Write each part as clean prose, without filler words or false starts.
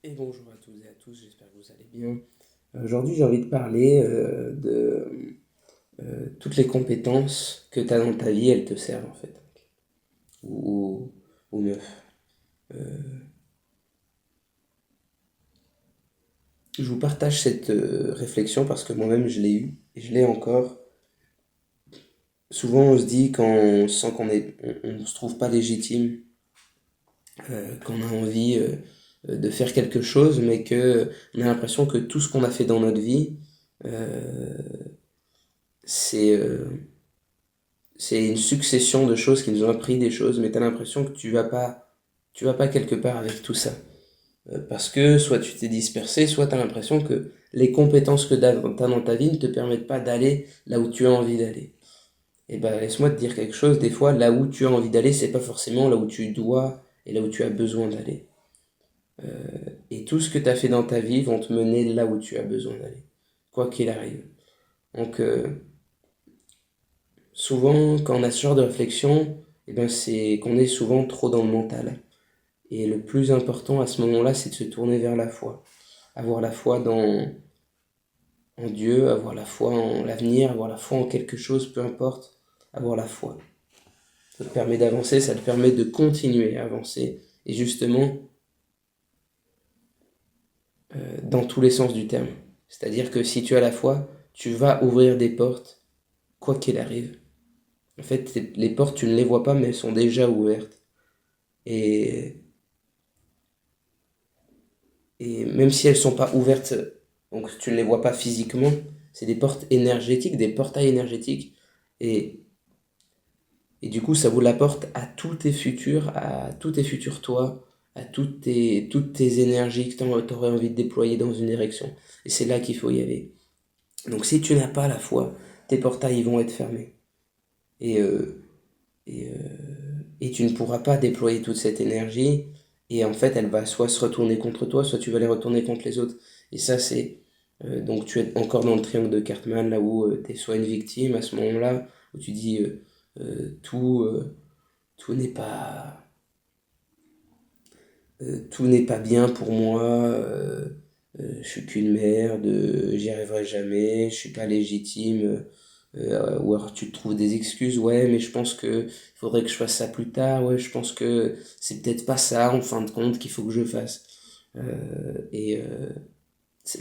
Et bonjour à toutes et à tous, j'espère que vous allez bien. Aujourd'hui, j'ai envie de parler de toutes les compétences que tu as dans ta vie, elles te servent en fait. Ou, ou meuf. Je vous partage cette réflexion parce que moi-même je l'ai eue et je l'ai encore. Souvent, on se dit quand on sent on se trouve pas légitime, qu'on a envie de faire quelque chose, mais que on a l'impression que tout ce qu'on a fait dans notre vie, euh, c'est c'est une succession de choses qui nous ont appris des choses, mais tu as l'impression que tu vas pas quelque part avec tout ça. Parce que soit tu t'es dispersé, soit tu as l'impression que les compétences que tu as dans ta vie ne te permettent pas d'aller là où tu as envie d'aller. Et ben laisse-moi te dire quelque chose, des fois là où tu as envie d'aller, c'est pas forcément là où tu dois et là où tu as besoin d'aller. Et tout ce que tu as fait dans ta vie vont te mener là où tu as besoin d'aller, quoi qu'il arrive. Donc souvent, quand on a ce genre de réflexion, eh ben, c'est qu'on est souvent trop dans le mental. Et le plus important à ce moment-là, c'est de se tourner vers la foi. Avoir la foi en Dieu, avoir la foi en l'avenir, avoir la foi en quelque chose, peu importe, avoir la foi. Ça te permet d'avancer, ça te permet de continuer à avancer. Et justement, dans tous les sens du terme. C'est-à-dire que si tu as la foi, tu vas ouvrir des portes, quoi qu'il arrive. En fait, les portes, tu ne les vois pas, mais elles sont déjà ouvertes. Et Et même si elles sont pas ouvertes, donc tu ne les vois pas physiquement, c'est des portes énergétiques, des portails énergétiques. Et, et du coup, ça vous l'apporte à tous tes futurs toi, à toutes tes énergies que tu aurais envie de déployer dans une direction. Et c'est là qu'il faut y aller. Donc si tu n'as pas la foi, tes portails ils vont être fermés. Et, euh, et tu ne pourras pas déployer toute cette énergie. Et en fait, elle va soit se retourner contre toi, soit tu vas les retourner contre les autres. Et ça, c'est... donc tu es encore dans le triangle de Cartman, là où tu es soit une victime à ce moment-là, où tu dis tout n'est pas... tout n'est pas bien pour moi, je suis qu'une merde, j'y arriverai jamais, je suis pas légitime, ou alors tu te trouves des excuses, ouais, mais je pense que il faudrait que je fasse ça plus tard, ouais, je pense que c'est peut-être pas ça en fin de compte qu'il faut que je fasse. Et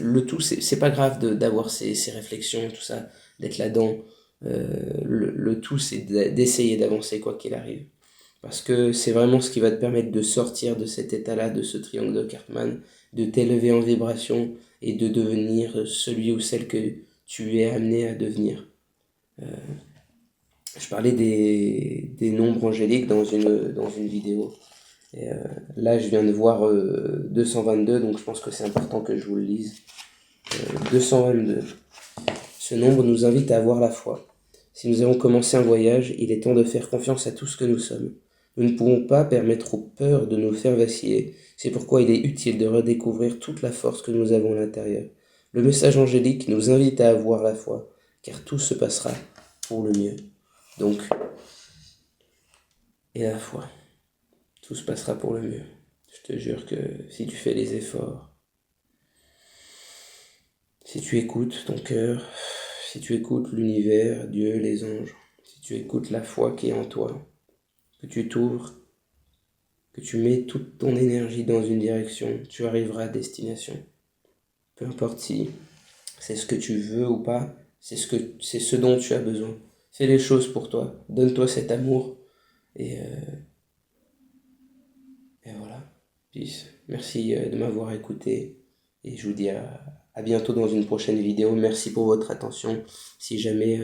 le tout, c'est pas grave d'avoir ces réflexions, tout ça, d'être là-dedans. Le tout, c'est d'essayer d'avancer quoi qu'il arrive. Parce que c'est vraiment ce qui va te permettre de sortir de cet état-là, de ce triangle de Cartman, de t'élever en vibration et de devenir celui ou celle que tu es amené à devenir. Je parlais des nombres angéliques dans une vidéo. Et là, je viens de voir 222, donc je pense que c'est important que je vous le lise. 222. Ce nombre nous invite à avoir la foi. Si nous avons commencé un voyage, il est temps de faire confiance à tout ce que nous sommes. Nous ne pouvons pas permettre aux peurs de nous faire vaciller. C'est pourquoi il est utile de redécouvrir toute la force que nous avons à l'intérieur. Le message angélique nous invite à avoir la foi, car tout se passera pour le mieux. Donc, et la foi, tout se passera pour le mieux. Je te jure que si tu fais les efforts, si tu écoutes ton cœur, si tu écoutes l'univers, Dieu, les anges, si tu écoutes la foi qui est en toi, que tu t'ouvres, que tu mets toute ton énergie dans une direction, tu arriveras à destination. Peu importe si c'est ce que tu veux ou pas, c'est ce dont tu as besoin. Fais les choses pour toi, donne-toi cet amour et, et voilà. Peace. Merci de m'avoir écouté et je vous dis à bientôt dans une prochaine vidéo. Merci pour votre attention. Si jamais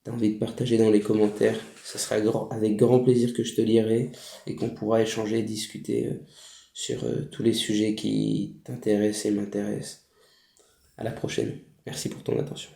tu as envie de partager dans les commentaires, ce sera avec grand plaisir que je te lirai et qu'on pourra échanger et discuter sur tous les sujets qui t'intéressent et m'intéressent. À la prochaine. Merci pour ton attention.